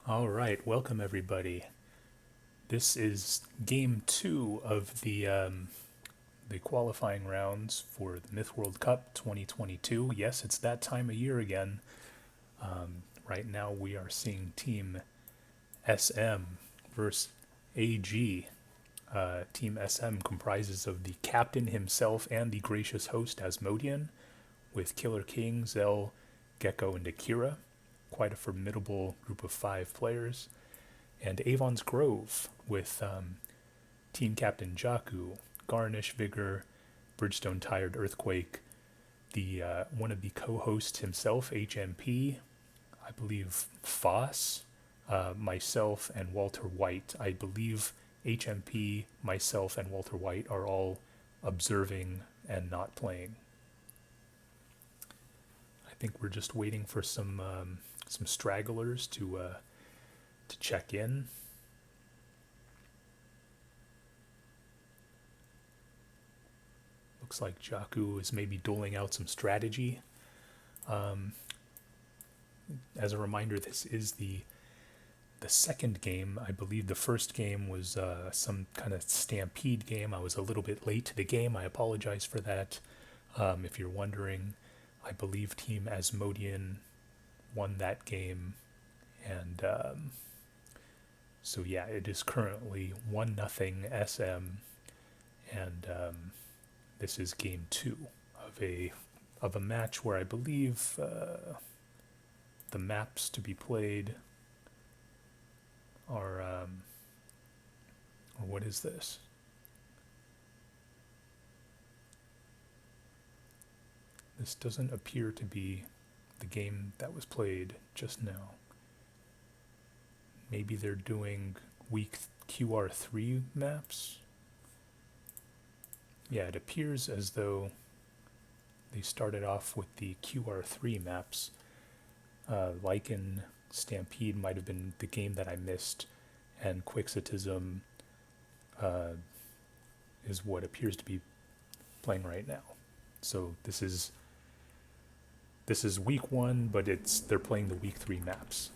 All right, welcome everybody. This is game two of the qualifying rounds for the Myth World Cup 2022. Yes, it's that time of year again. Right now we are seeing Team SM versus AG. Team SM comprises of the captain himself and the gracious host Asmodian, with KillerKing, Zell, Gekko, and Akira. Quite a formidable group of 5 players. And Avon's Grove with team captain Jeoku, Garnish, Vigor, Bridgestone, Tired, Earthquake, the one of the co-hosts himself, HMP, I believe Foss, myself, and Walter Wight. I believe HMP, myself, and Walter Wight are all observing and not playing. I think we're just waiting for some stragglers to check in. Looks like Jeoku is maybe doling out some strategy. As a reminder, this is the second game. I believe the first game was some kind of stampede game. I was a little bit late to the game. I apologize for that. If you're wondering, I believe Team Asmodian won that game, and so yeah, it is currently 1-0 SM, and this is game two of a match where I believe the maps to be played are or what is this? This doesn't appear to be the game that was played just now. Maybe they're doing week QR3 maps. Yeah, it appears as though they started off with the QR3 maps. Lichen Stampede might have been the game that I missed, and Quixotism is what appears to be playing right now. So this is week one, but they're playing the week 3 maps.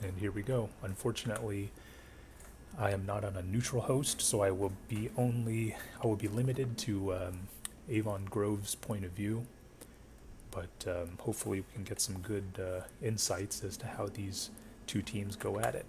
And here we go. Unfortunately, I am not on a neutral host, so I will be limited to Avon Grove's point of view. But hopefully we can get some good insights as to how these two teams go at it.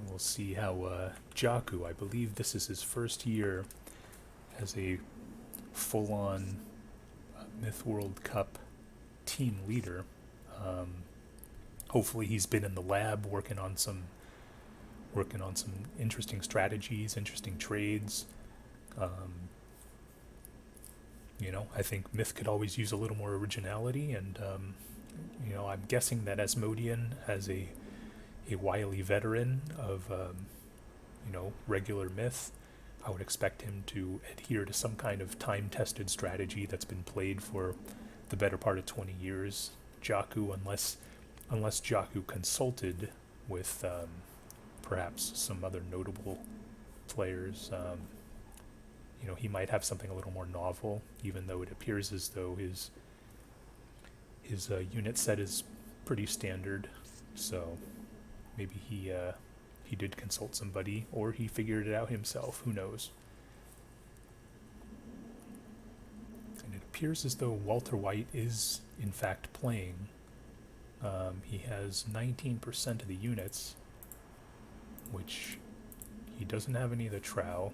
We'll see how Jeoku, I believe this is his first year as a full-on Myth World Cup team leader. Hopefully he's been in the lab working on some interesting strategies, interesting trades. I think Myth could always use a little more originality, and I'm guessing that Asmodian has a wily veteran of regular Myth. I would expect him to adhere to some kind of time-tested strategy that's been played for the better part of 20 years. Jeoku, unless Jeoku consulted with perhaps some other notable players, he might have something a little more novel, even though it appears as though his unit set is pretty standard. So maybe he did consult somebody, or he figured it out himself. Who knows? And it appears as though Walter Wight is, in fact, playing. He has 19% of the units, which he doesn't have any of the trow.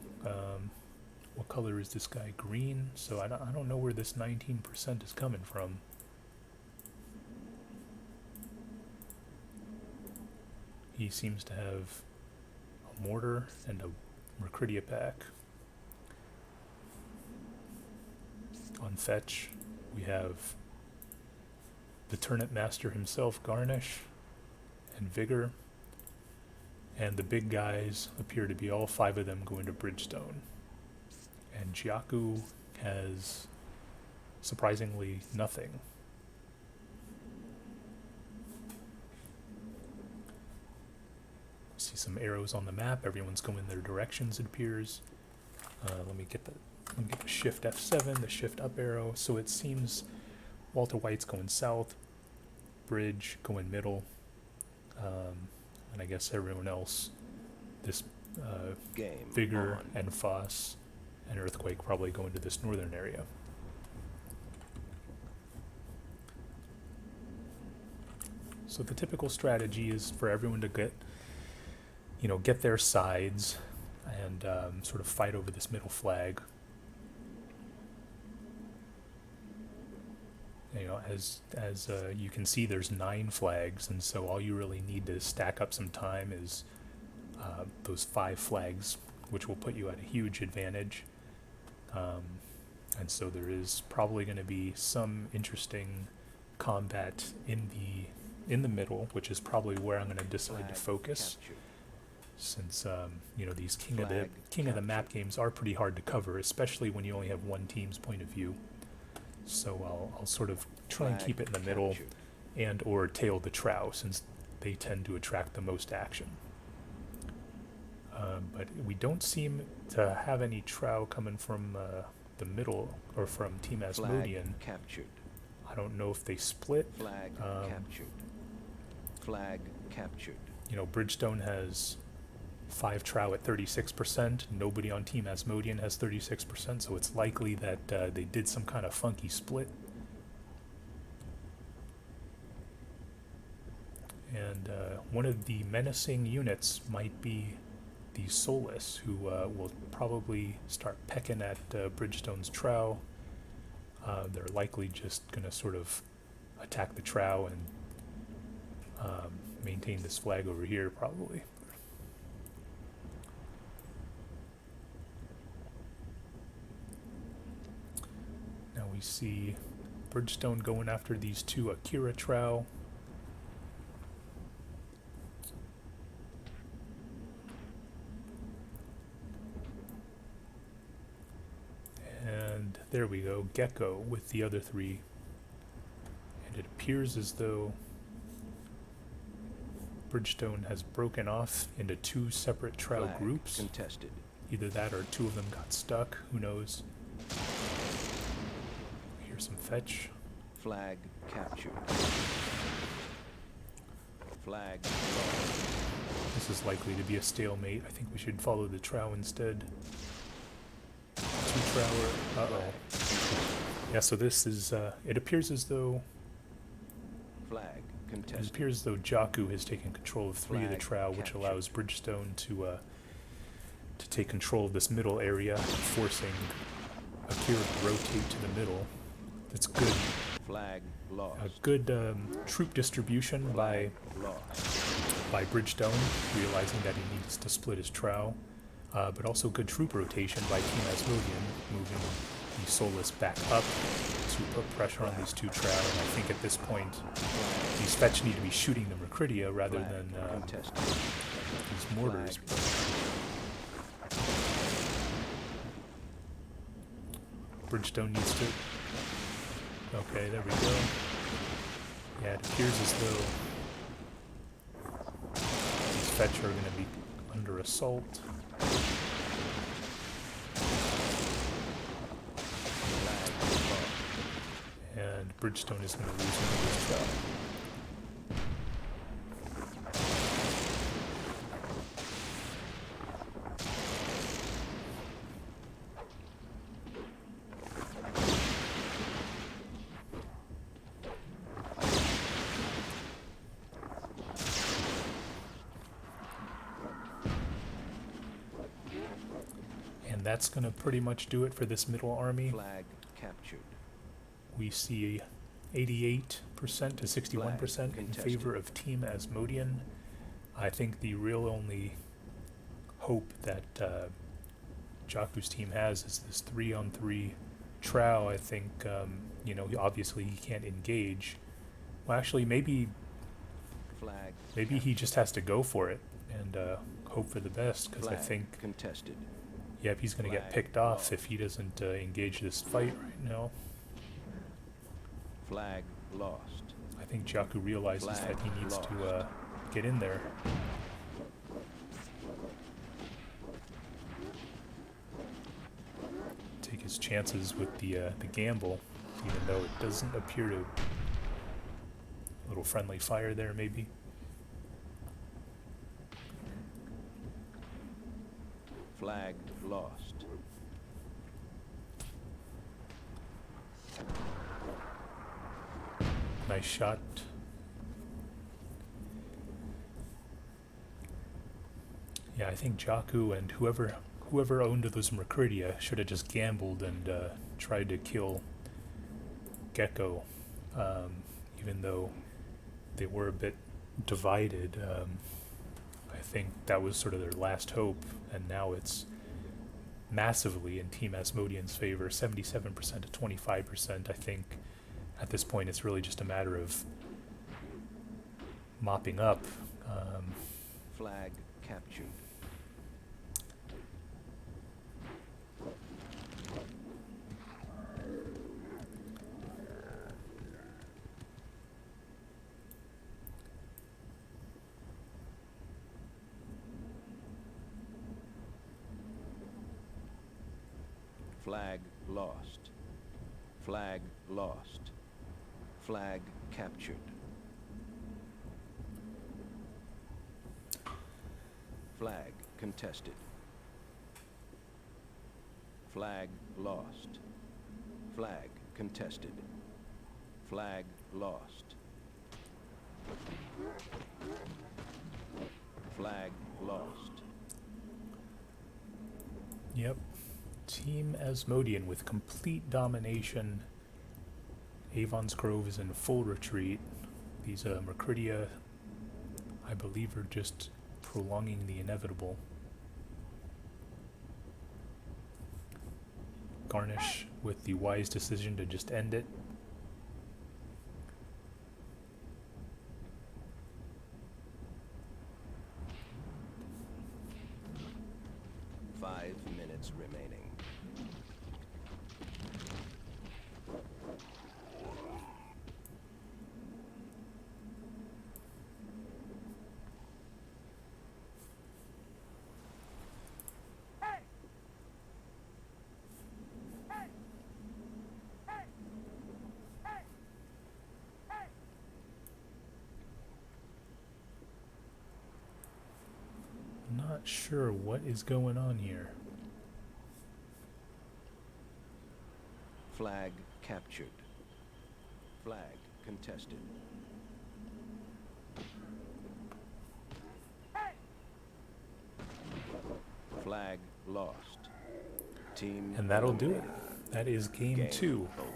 What color is this guy? Green? So I don't know where this 19% is coming from. He seems to have a mortar and a Mercridia pack. On fetch, we have the Turnip Master himself, Garnish, and Vigor. And the big guys appear to be all 5 of them going to Bridgestone. And Jeoku has surprisingly nothing. See some arrows on the map. Everyone's going their directions, it appears. Let me get the shift F7, the shift up arrow. So it seems Walter White's going south, Bridge going middle, and I guess everyone else, this Vigor and Foss and Earthquake probably going to this northern area. So the typical strategy is for everyone to get their sides and sort of fight over this middle flag. As you can see, there's 9 flags, and so all you really need to stack up some time is those 5 flags, which will put you at a huge advantage. And so there is probably going to be some interesting combat in the middle, which is probably where I'm going to decide to focus. Since these king of the map games are pretty hard to cover, especially when you only have one team's point of view. So I'll sort of try and keep it in the middle, and or tail the trow, since they tend to attract the most action. But we don't seem to have any trow coming from the middle or from Team Asmodian. I don't know if they split. Flag captured. Bridgestone has 5 trow at 36%. Nobody on Team Asmodian has 36%, so it's likely that they did some kind of funky split. And one of the menacing units might be the Soulless, who will probably start pecking at Bridgestone's trow. They're likely just going to sort of attack the trow and maintain this flag over here, probably. Now we see Bridgestone going after these 2 Akira trow. And there we go, Gekko with the other 3. And it appears as though Bridgestone has broken off into 2 separate trow groups. Contested. Either that or 2 of them got stuck, who knows. Here's some fetch. Flag captured. Flag lost. This is likely to be a stalemate. I think we should follow the trow instead. 2 trower. Uh-oh. Yeah, so this is, it appears as though Flag contested. It appears as though Jeoku has taken control of 3 of the trow, which allows Bridgestone to take control of this middle area, forcing Akira to rotate to the middle. That's good. Flag lost. A good troop distribution by Bridgestone, realizing that he needs to split his trow, but also good troop rotation by Team Asmodian, moving the Soulless back up to put pressure on these 2 trow. And I think at this point, these fetch need to be shooting the Mercridia rather than these mortars. Bridgestone needs to... Okay, there we go. Yeah, it appears as though these fetch are going to be under assault. And Bridgestone is going to lose one of his trow. That's going to pretty much do it for this middle army. Flag captured. We see 88% to 61% in favor of Team Asmodian. I think the real only hope that Jeoku's team has is this 3-on-3 trow. I think, obviously he can't engage. Well, actually, maybe Flag he just has to go for it and hope for the best, because I think... Contested. Yep, he's going to get Flag picked off lost. if he doesn't engage this fight right now. Flag lost. I think Jeoku realizes Flag that he needs lost. to get in there. Take his chances with the gamble, even though it doesn't appear to. A little friendly fire there, maybe. Flag lost. Nice shot. Yeah, I think Jeoku and whoever owned those Mercuridia should have just gambled and tried to kill Gekko, even though they were a bit divided. I think that was sort of their last hope, and now it's massively in Team Asmodian's favor, 77% to 25%. I think at this point it's really just a matter of mopping up. Flag captured. Flag lost. Flag lost. Flag captured. Flag contested. Flag lost. Flag contested. Flag lost. Flag lost. Yep. Team Asmodian with complete domination. Avon's Grove is in full retreat. These Mercuridia, I believe, are just prolonging the inevitable. Garnish with the wise decision to just end it. Minutes remaining. Not sure what is going on here. Flag captured. Flag contested. Flag lost. Team And that'll do it. eliminated. That is game 2. Over.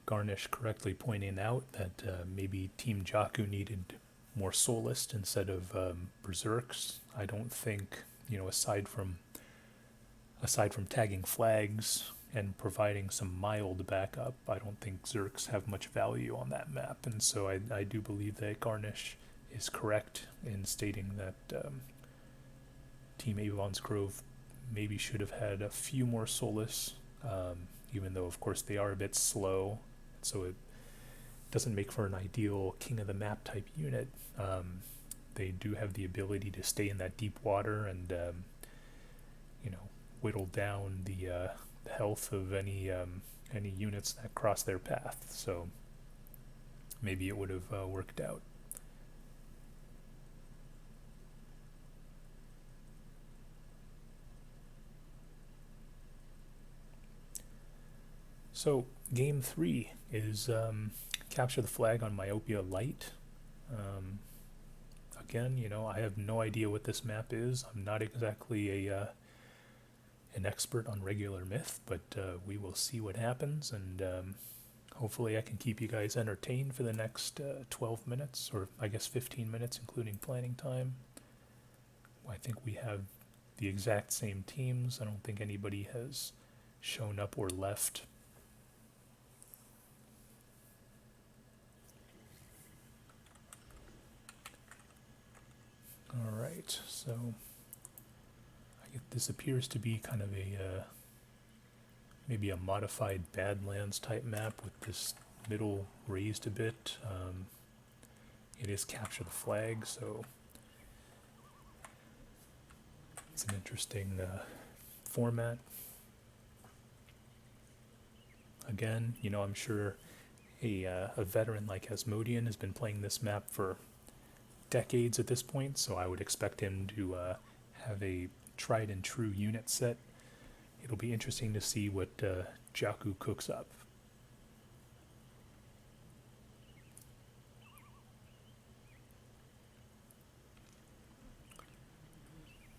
Garnish correctly pointing out that maybe Team Jeoku needed more Soulist instead of Berserks. I don't think, aside from tagging flags and providing some mild backup, I don't think Zerks have much value on that map, and so I do believe that Garnish is correct in stating that Team Avon's Grove maybe should have had a few more Soulists, even though of course they are a bit slow, so it doesn't make for an ideal king of the map type unit. They do have the ability to stay in that deep water and whittle down the health of any units that cross their path. So maybe it would have worked out. So game 3 is capture the flag on Myopia Light. Again, I have no idea what this map is. I'm not exactly a an expert on regular myth, but we will see what happens, and hopefully I can keep you guys entertained for the next 12 minutes, or I guess 15 minutes, including planning time. I think we have the exact same teams. I don't think anybody has shown up or left. Alright, so this appears to be kind of a maybe a modified Badlands type map with this middle raised a bit. It is capture the flag, so it's an interesting format. Again, you know, I'm sure a veteran like Asmodian has been playing this map for decades at this point, so I would expect him to have a tried and true unit set. It'll be interesting to see what Jeoku cooks up.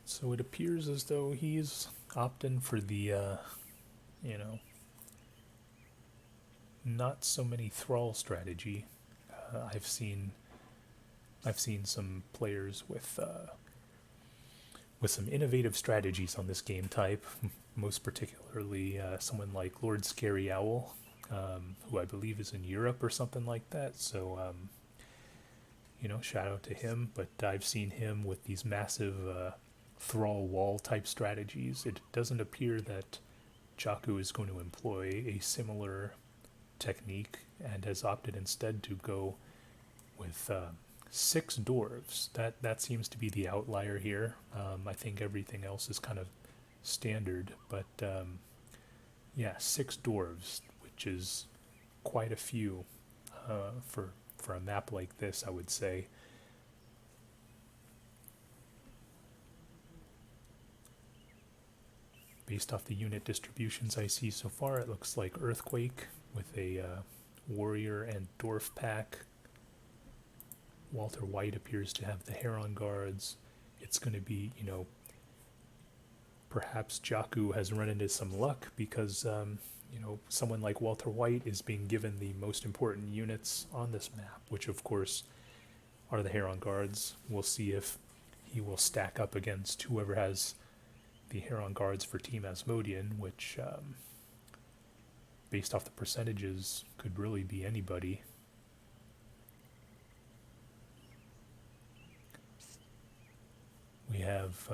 So it appears as though he's opting for the, you know, not so many thrall strategy. I've seen some players with some innovative strategies on this game type, most particularly someone like Lord Scary Owl, who I believe is in Europe or something like that. So, you know, shout out to him. But I've seen him with these massive thrall wall type strategies. It doesn't appear that Jeoku is going to employ a similar technique and has opted instead to go with 6 dwarves. That seems to be the outlier here. I think everything else is kind of standard, but yeah, 6 dwarves, which is quite a few for a map like this, I would say. Based off the unit distributions I see so far, it looks like Earthquake with a warrior and dwarf pack. Walter Wight appears to have the Heron Guards. It's going to be, you know, perhaps Jeoku has run into some luck because, you know, someone like Walter Wight is being given the most important units on this map, which of course are the Heron Guards. We'll see if he will stack up against whoever has the Heron Guards for Team Asmodian, which, based off the percentages, could really be anybody. We have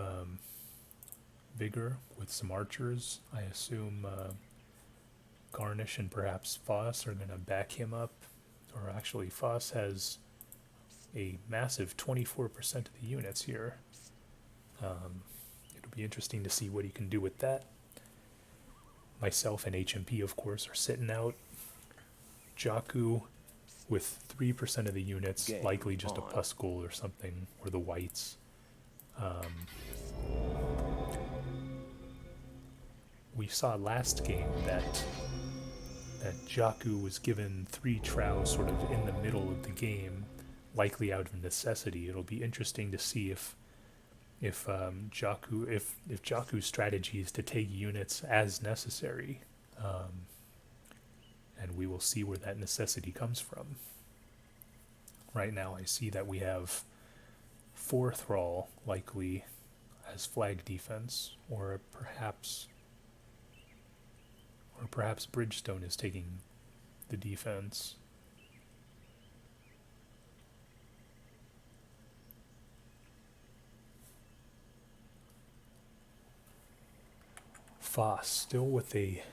Vigor with some archers. I assume Garnish and perhaps LoseThos are going to back him up. Or actually, LoseThos has a massive 24% of the units here. It'll be interesting to see what he can do with that. Myself and HMP, of course, are sitting out. Jeoku with 3% of the units, likely just a Puskul or something, or the Whites. We saw last game that Jeoku was given 3 Trow sort of in the middle of the game, likely out of necessity. It'll be interesting to see if Jeoku's strategy is to take units as necessary, and we will see where that necessity comes from. Right now, I see that we have 4 Thrall likely as flag defense, or perhaps Bridgestone is taking the defense. LoseThos still with a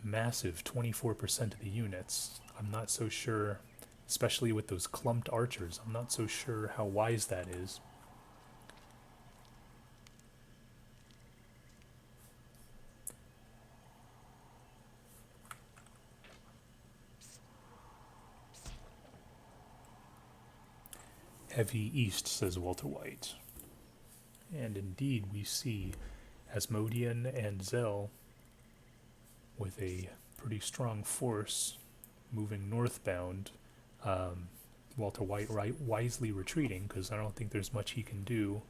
massive 24% of the units. I'm not so sure, especially with those clumped archers, I'm not so sure how wise that is. Heavy east, says Walter Wight. And indeed, we see Asmodian and Zell with a pretty strong force moving northbound. Walter Wight wisely retreating because I don't think there's much he can do.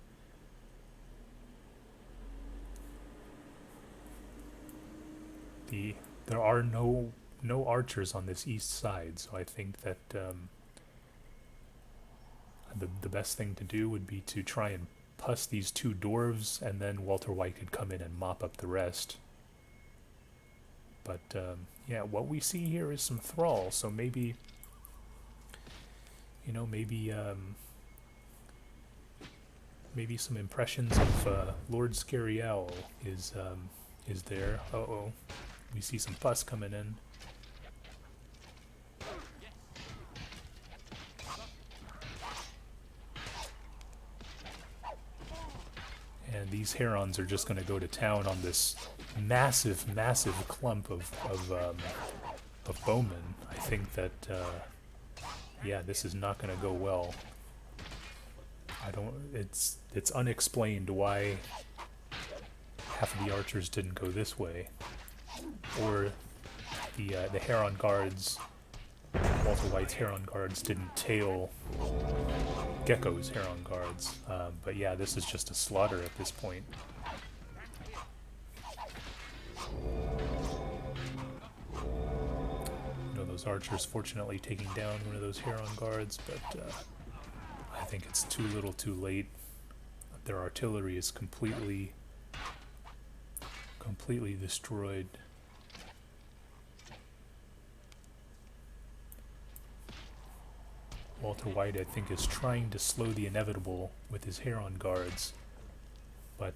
there are no archers on this east side, so I think that the best thing to do would be to try and puss these two dwarves, and then Walter White could come in and mop up the rest. But yeah, what we see here is some thrall, so maybe, you know, maybe some impressions of Lord Scary Owl is there. Uh-oh, we see some pus coming in. And these herons are just going to go to town on this massive clump of bowmen. I think that, yeah, this is not going to go well. It's unexplained why half of the archers didn't go this way. Or the Heron guards, Walter White's Heron guards didn't tail Gekko's Heron guards. But yeah, this is just a slaughter at this point. You know, those archers fortunately taking down one of those Heron guards, but I think it's too little too late. Their artillery is completely destroyed. Walter White, I think, is trying to slow the inevitable with his Heron guards, but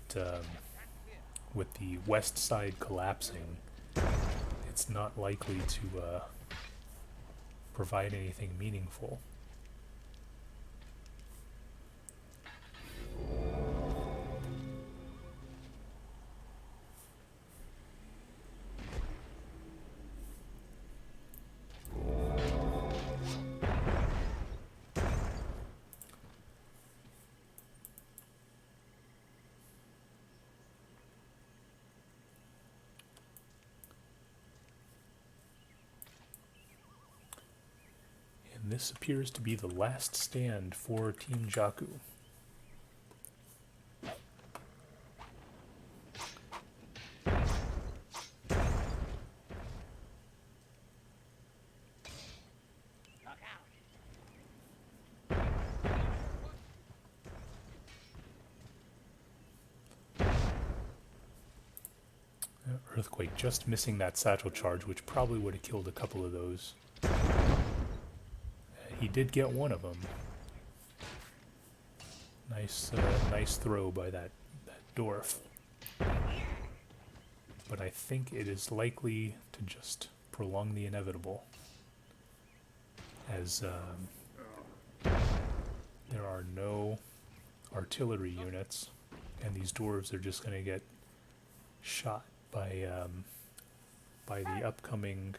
with the west side collapsing, it's not likely to provide anything meaningful. This appears to be the last stand for Team Jeoku. Earthquake just missing that satchel charge, which probably would have killed a couple of those. He did get one of them. Nice throw by that dwarf. But I think it is likely to just prolong the inevitable, as there are no artillery units, and these dwarves are just going to get shot by the upcoming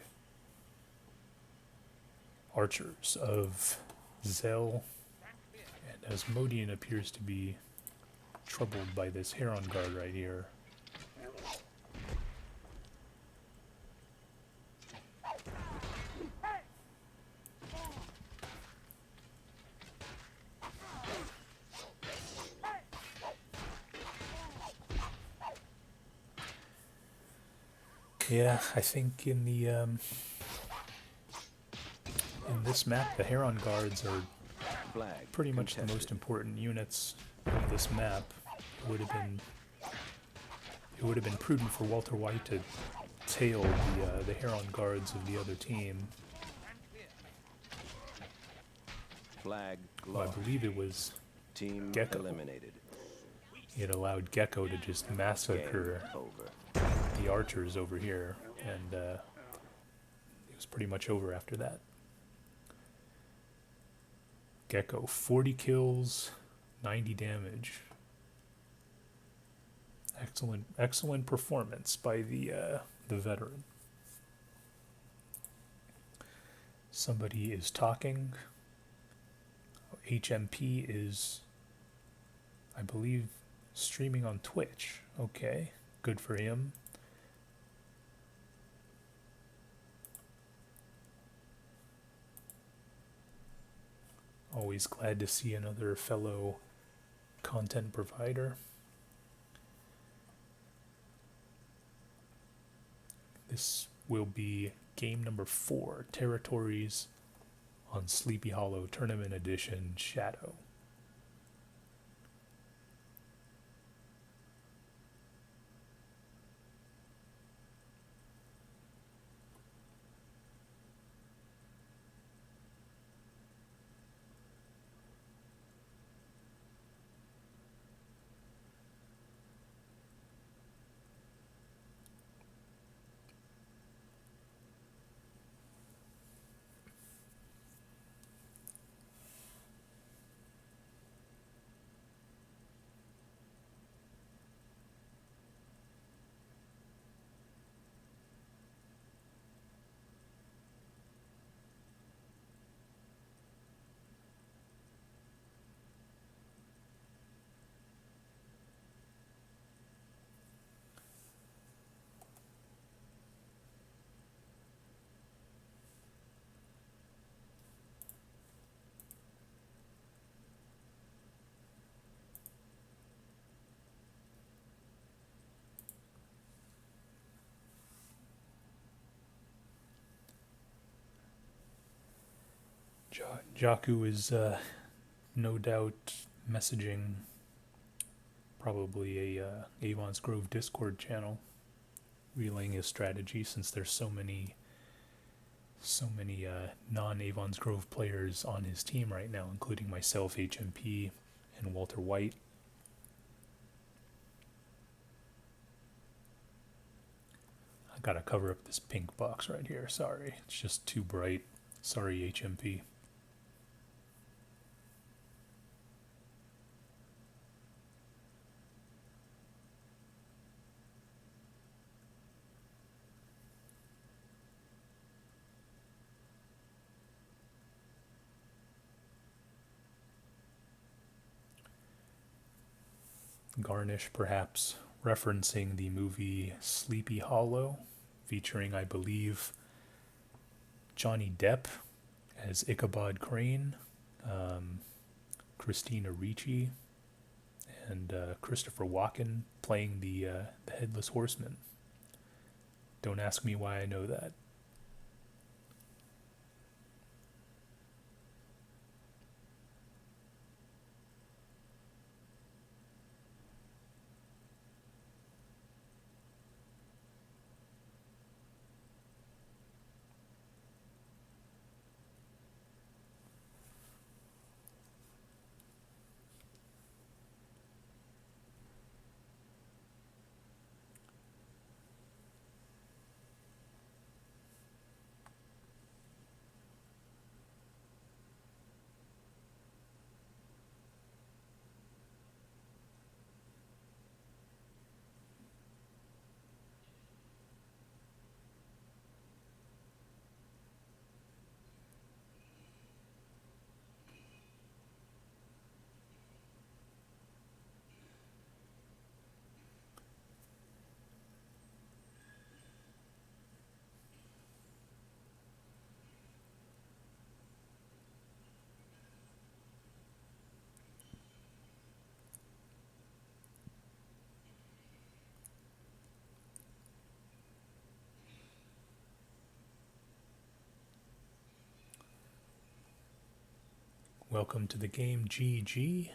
archers of Zell, and Asmodian appears to be troubled by this Heron guard right here. Yeah, I think in the in this map, the Heron guards are pretty much the most important units of this map. It would have been prudent for Walter White to tail the Heron guards of the other team. Flag Well, I believe it was Team Gekko. eliminated. It allowed Gekko to just massacre Game over. the archers over here, and it was pretty much over after that. Gekko, 40 kills, 90 damage. Excellent performance by the veteran. Somebody is talking. HMP is, I believe, streaming on Twitch. Okay, good for him. Always glad to see another fellow content provider. This will be game number 4, Territories on Sleepy Hollow Tournament Edition Shadow. Jeoku is no doubt messaging probably a Avon's Grove Discord channel, relaying his strategy since there's so many non-Avon's Grove players on his team right now, including myself, HMP, and Walter Wight. I gotta cover up this pink box right here, sorry, it's just too bright. Sorry, HMP. Garnish perhaps referencing the movie Sleepy Hollow, featuring, I believe, Johnny Depp as Ichabod Crane, Christina Ricci, and Christopher Walken playing the Headless Horseman. Don't ask me why I know that. Welcome to the game, GG.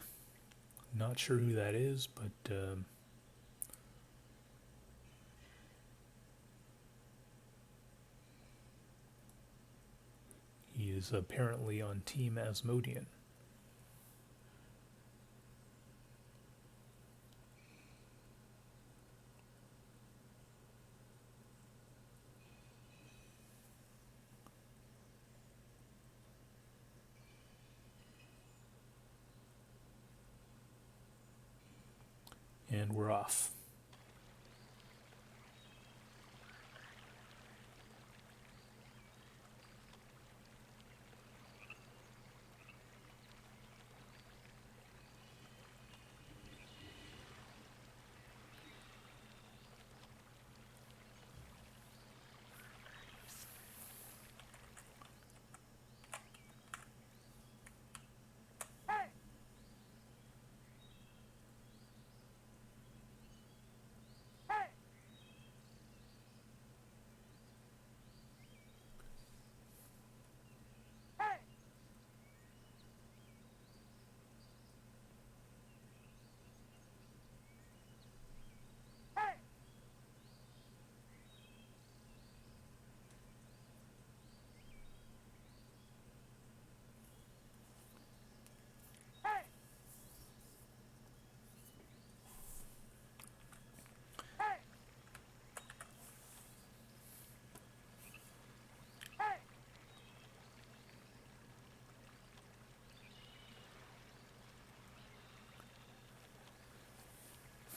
Not sure who that is, but he is apparently on Team Asmodian. And we're off.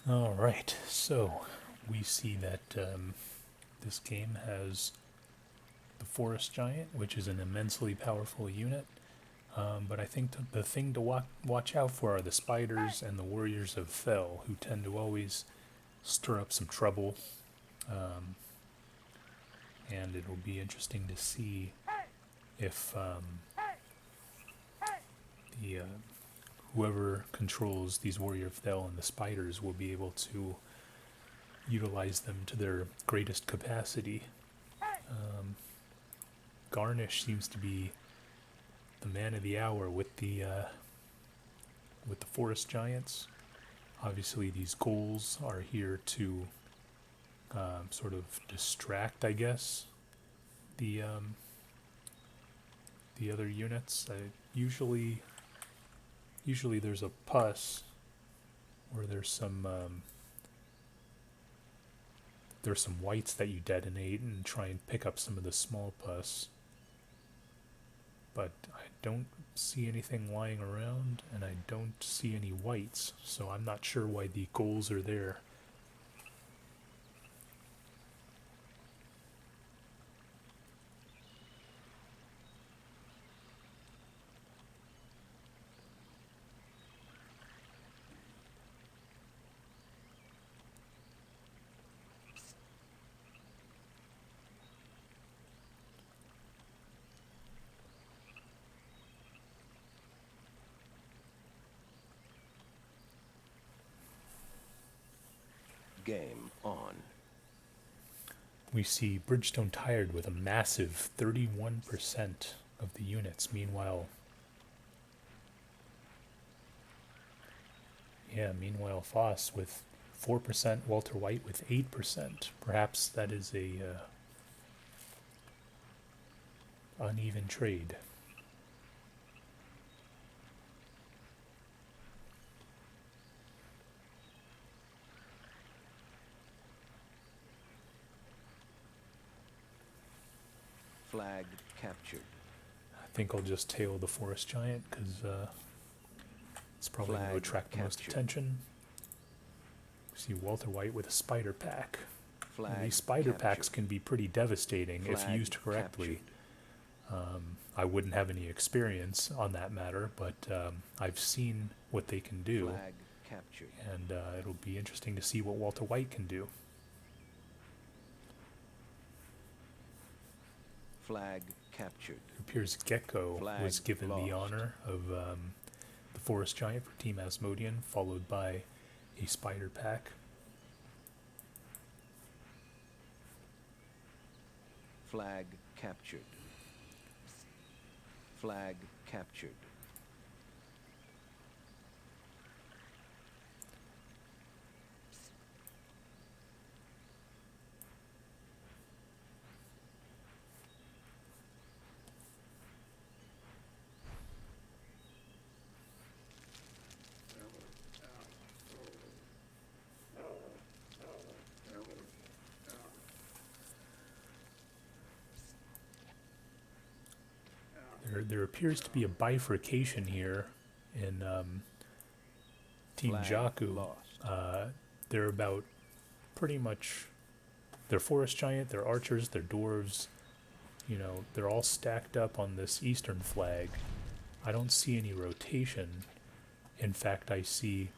Alright, so we see that this game has the Forest Giant, which is an immensely powerful unit. But I think the thing to watch out for are the spiders and the warriors of Fel, who tend to always stir up some trouble. And it will be interesting to see if whoever controls these warrior of Fel and the spiders will be able to utilize them to their greatest capacity. Garnish seems to be the man of the hour with the forest giants. Obviously, these goals are here to sort of distract, I guess, the other units. Usually there's a pus, or there's some wights that you detonate and try and pick up some of the small pus. But I don't see anything lying around, and I don't see any wights, so I'm not sure why the goals are there. Game on. We see Bridgestone tired with a massive 31% of the units. Meanwhile, Foss with 4%, Walter Wight with 8%. Perhaps that is a uneven trade. Flag captured. I think I'll just tail the Forest Giant because it's probably going to attract the most attention. We see Walter Wight with a spider pack. These spider packs can be pretty devastating if used correctly. I wouldn't have any experience on that matter, but I've seen what they can do, and it'll be interesting to see what Walter Wight can do. Flag captured. It appears Gekko was given the honor of the Forest Giant for Team Asmodian, followed by a spider pack. Flag captured. Flag captured. There appears to be a bifurcation here in Team Jeoku. They're about pretty much, they're Forest Giant, they're Archers, they're Dwarves. You know, they're all stacked up on this eastern flag. I don't see any rotation. In fact, I see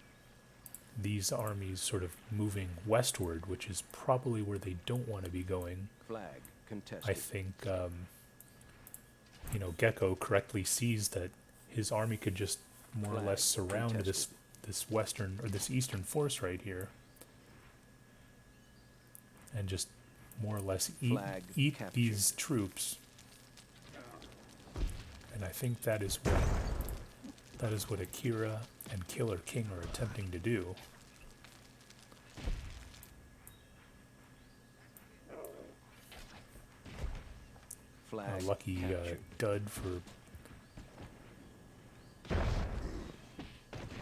these armies sort of moving westward, which is probably where they don't want to be going. Flag contested. I think Gekko correctly sees that his army could just more or less surround this western or this eastern force right here, and just more or less eat these troops. And I think that is what Akira and KillerKing are attempting to do. A lucky dud for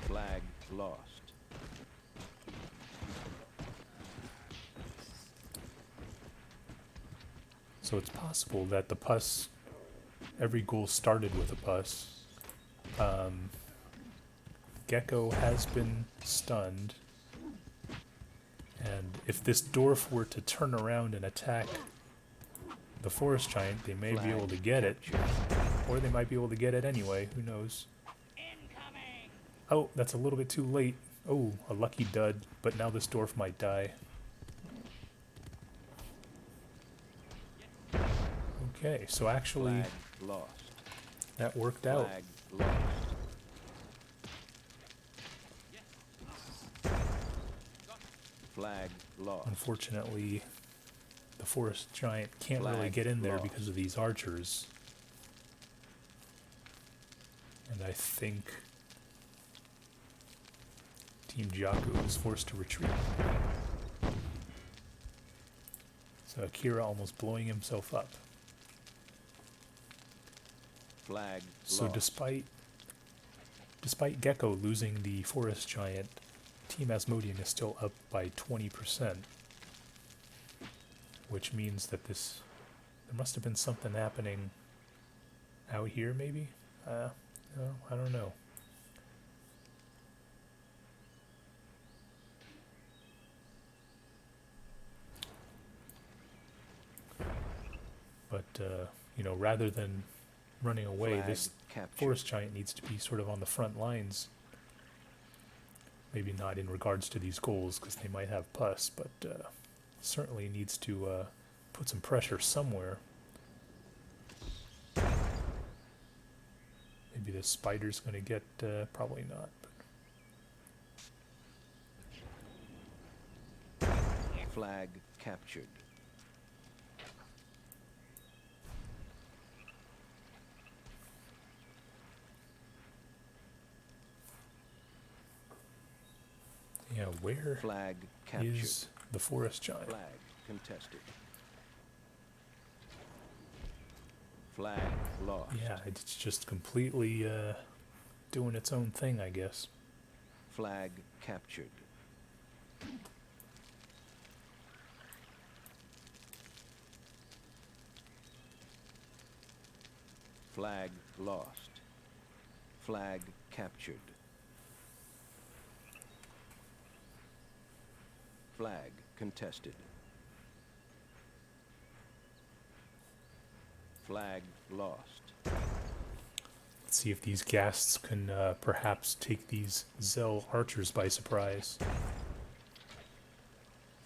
flag lost. So it's possible that the pus, every goal started with a pus. Gekko has been stunned. And if this dwarf were to turn around and attack the forest giant, they may be able to get it. Or they might be able to get it anyway, who knows. Oh, that's a little bit too late. Oh, a lucky dud, but now this dwarf might die. Okay, so actually, that worked out. Flag lost. Unfortunately, the forest giant can't really get in there because of these archers. And I think Team Jeoku is forced to retreat. So Akira almost blowing himself up. Flag So lost. despite Gekko losing the forest giant, Team Asmodian is still up by 20%. Which means that there must have been something happening out here, maybe? No, I don't know. But, you know, rather than running away, this forest giant needs to be sort of on the front lines. Maybe not in regards to these goals, because they might have pus, but certainly needs to put some pressure somewhere. Maybe the spider's going to get, probably not. But. Flag captured. Yeah, where Flag captured. is the forest giant? Flag contested. Flag lost. Yeah, it's just completely doing its own thing, I guess. Flag captured. Flag lost. Flag captured. Flag contested. Flag lost. Let's see if these ghasts can perhaps take these Zell archers by surprise.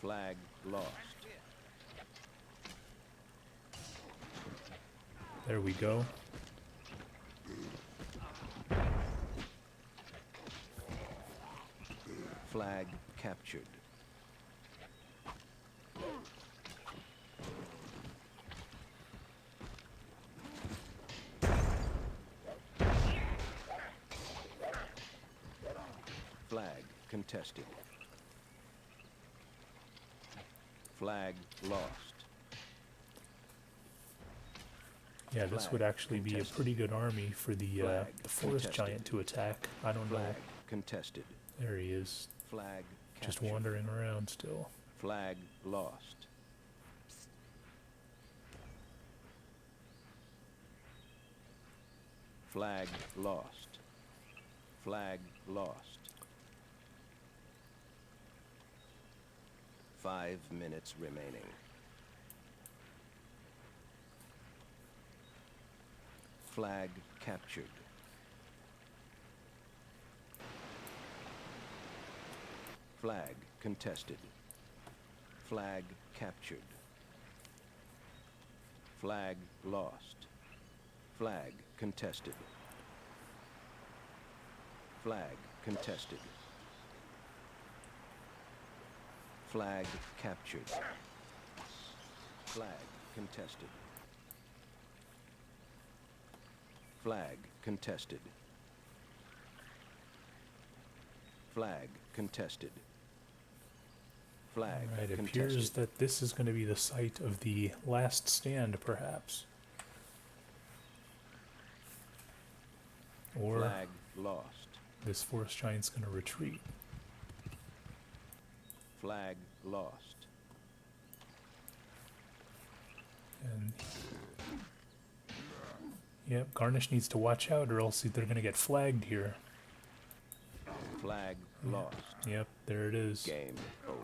Flag lost. There we go. Flag captured. Flag contested. Flag lost. Yeah, this would actually be a pretty good army for the forest giant to attack. I don't know. Flag contested. There he is, Flag just captured. wandering around still. Flag lost. Flag lost. Flag lost. 5 minutes remaining. Flag captured. Flag contested. Flag captured. Flag lost. Flag contested. Flag contested. Flag captured. Flag contested. Flag contested. Flag contested. Flag Right, it contested. appears that this is going to be the site of the last stand, perhaps. Or Flag lost. this forest giant's going to retreat. Flag lost. And yep, Garnish needs to watch out or else they're going to get flagged here. Flag lost. Yep, there it is. Game over.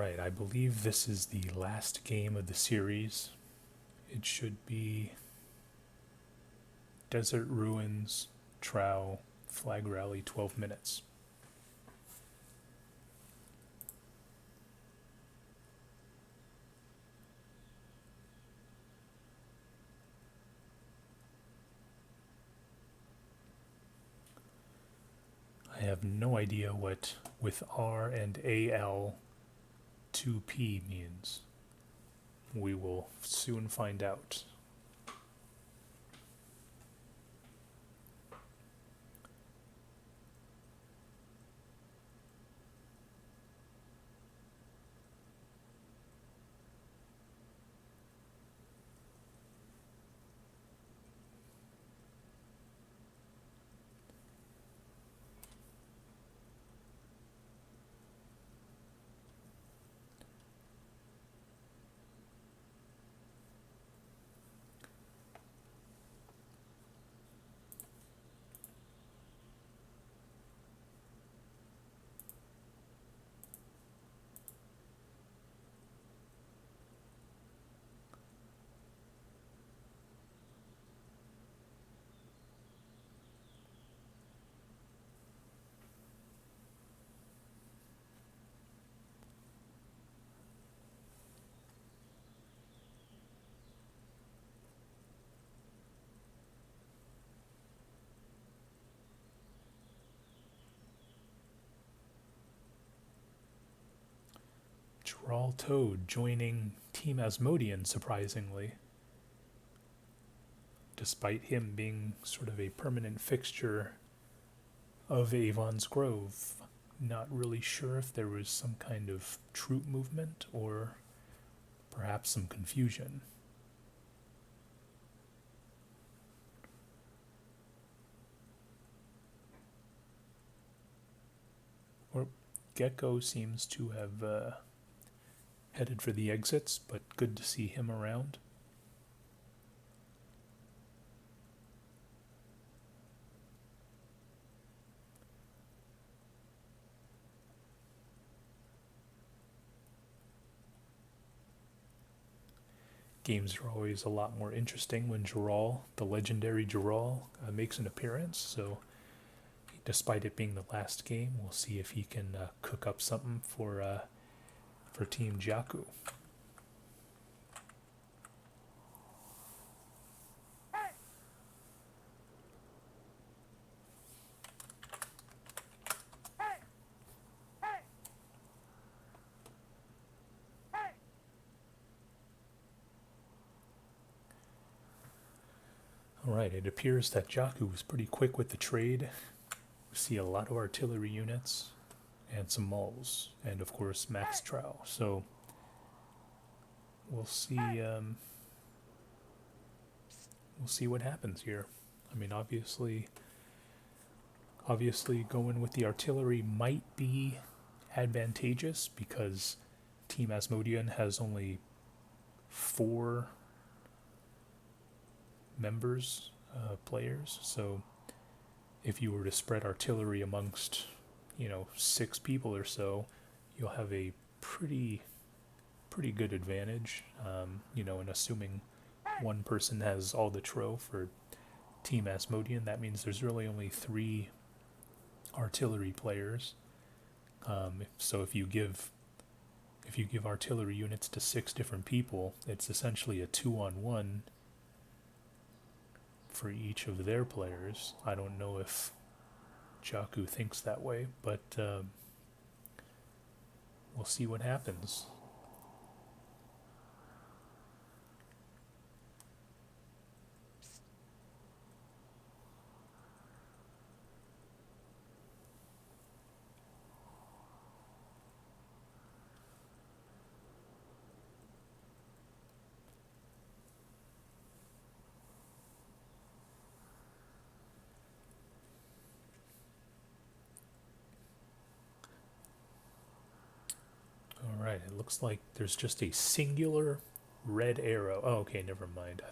Alright, I believe this is the last game of the series. It should be Desert Ruins, Trow, Flag Rally, 12 minutes. I have no idea what with R and AL 2P means. We will soon find out. Jahral Toad joining Team Asmodian, surprisingly. Despite him being sort of a permanent fixture of Avon's Grove. Not really sure if there was some kind of troop movement or perhaps some confusion. Or Gekko seems to have headed for the exits, but good to see him around. Games are always a lot more interesting when Jahral, the legendary Jahral, makes an appearance. So, despite it being the last game, we'll see if he can cook up something for Team Jeoku. Alright, it appears that Jeoku was pretty quick with the trade. We see a lot of artillery units and some mauls, and of course max trow. So we'll see what happens here. I mean, obviously going with the artillery might be advantageous because Team Asmodian has only 4 members, players. So if you were to spread artillery amongst, 6 people or so, you'll have a pretty good advantage. And assuming one person has all the tro for Team Asmodian, that means there's really only 3 artillery players. So if you give artillery units to 6 different people, it's essentially a 2-on-1 for each of their players. I don't know if Jeoku thinks that way, but we'll see what happens. Alright, it looks like there's just a singular red arrow. Oh, okay, never mind. I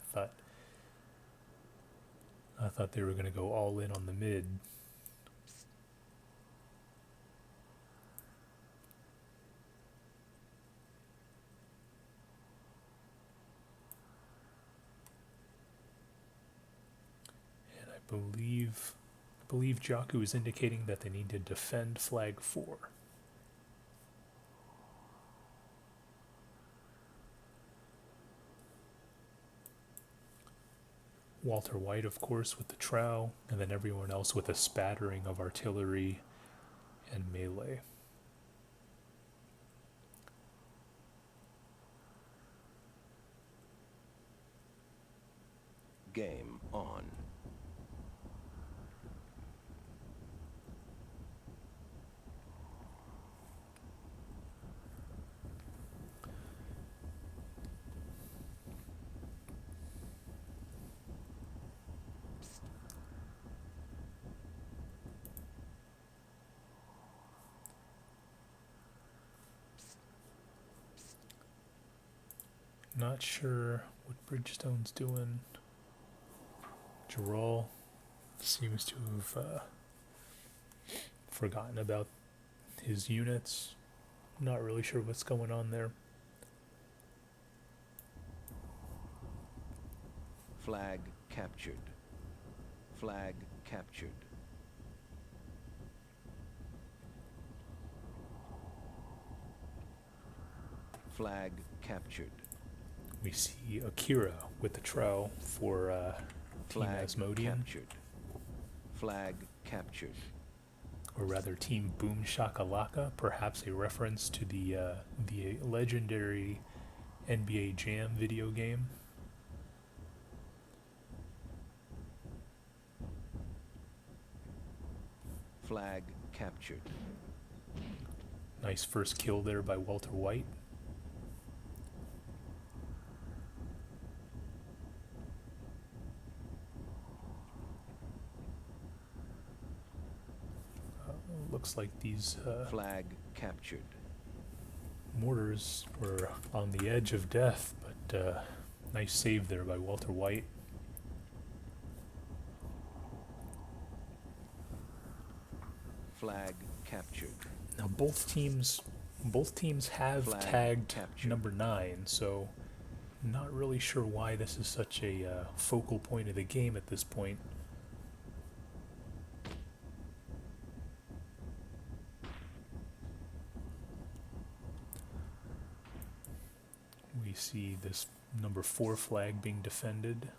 thought they were going to go all in on the mid. believe Jeoku is indicating that they need to defend flag 4. Walter Wight, of course, with the trow, and then everyone else with a spattering of artillery and melee. Game on. Not sure what Bridgestone's doing. Jahral seems to have forgotten about his units. Not really sure what's going on there. Flag captured. Flag captured. Flag captured. We see Akira with the trow for Team Flag Asmodian, captured. Flag captured. or rather Team Boom Shakalaka, perhaps a reference to the legendary NBA Jam video game. Flag captured. Nice first kill there by Walter Wight. Looks like these Flag captured. mortars were on the edge of death, but nice save there by Walter Wight. Flag captured. Now both teams have Flag tagged captured. number 9, so not really sure why this is such a focal point of the game at this point. We see this number 4 flag being defended,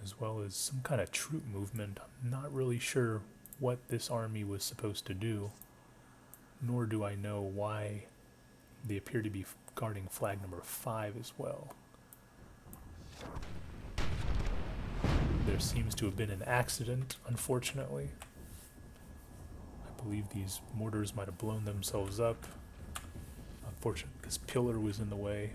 as well as some kind of troop movement. I'm not really sure what this army was supposed to do, nor do I know why they appear to be guarding flag number 5 as well. There seems to have been an accident, unfortunately. I believe these mortars might have blown themselves up. Unfortunately, this pillar was in the way.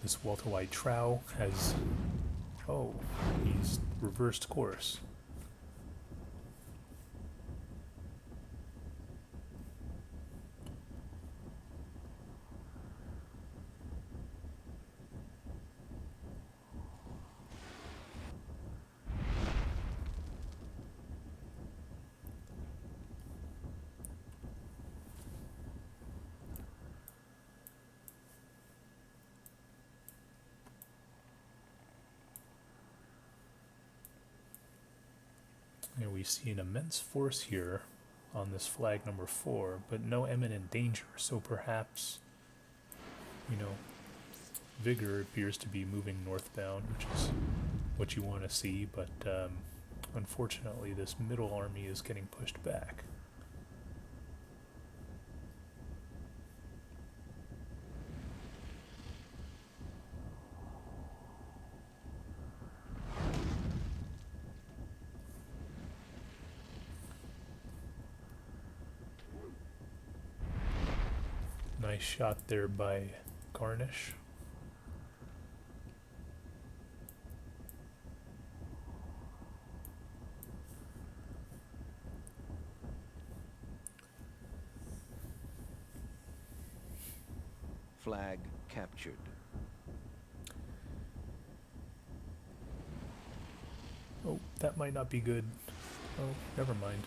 This Walter Wight trow has... oh, he's reversed course. And we see an immense force here on this flag number 4, but no imminent danger, so perhaps, you know, Vigor appears to be moving northbound, which is what you want to see, but unfortunately this middle army is getting pushed back. Nice shot there by Garnish. Flag captured. Oh, that might not be good. Oh, never mind.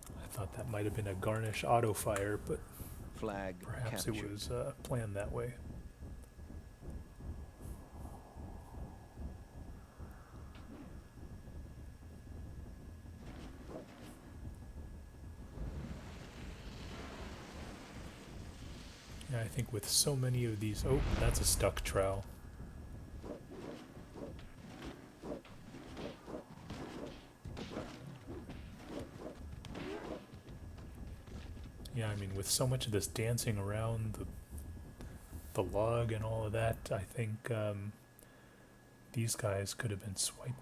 I thought that might have been a Garnish auto fire, but Flag perhaps captured. it was planned that way. Yeah, I think with so many of these... Oh, that's a stuck trowel. Yeah, I mean, with so much of this dancing around the log and all of that, I think these guys could have been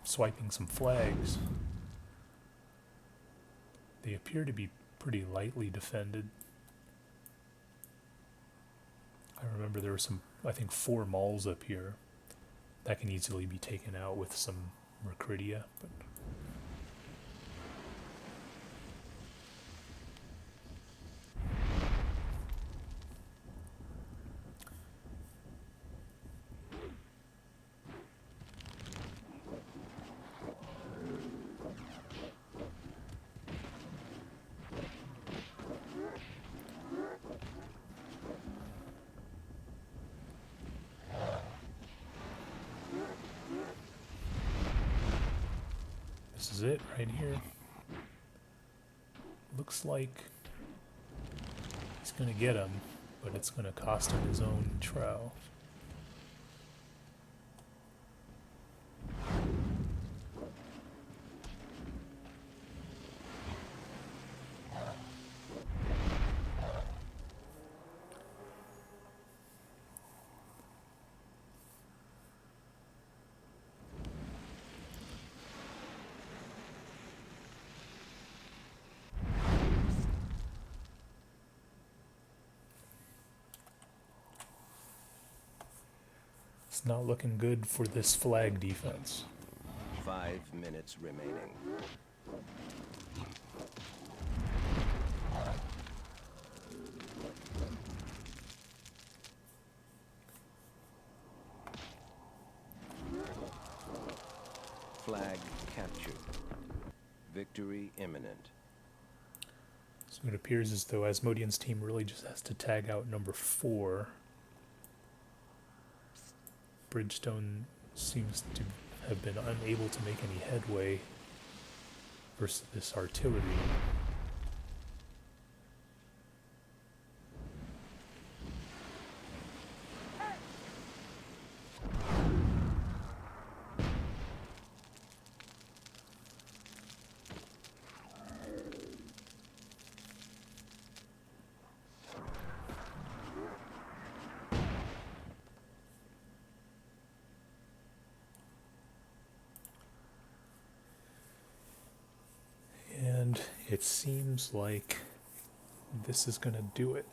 swiping some flags. They appear to be pretty lightly defended. I remember there were some, I think, 4 mauls up here. That can easily be taken out with some Mercridia, but... This is it right here. Looks like he's gonna get him, but it's gonna cost him his own trowel. It's not looking good for this flag defense. 5 minutes remaining. Flag captured. Victory imminent. So it appears as though Asmodian's team really just has to tag out number 4. Bridgestone seems to have been unable to make any headway versus this artillery. And it seems like this is going to do it.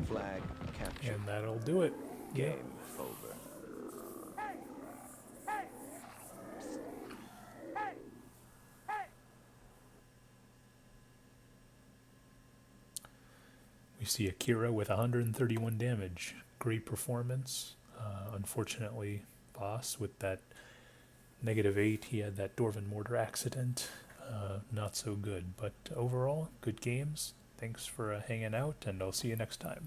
Flag captured. And that'll do it. Game over. We see Akira with 131 damage. Great performance. Unfortunately, Boss with that -8, he had that Dwarven Mortar accident. Not so good, but overall, good games. Thanks for hanging out, and I'll see you next time.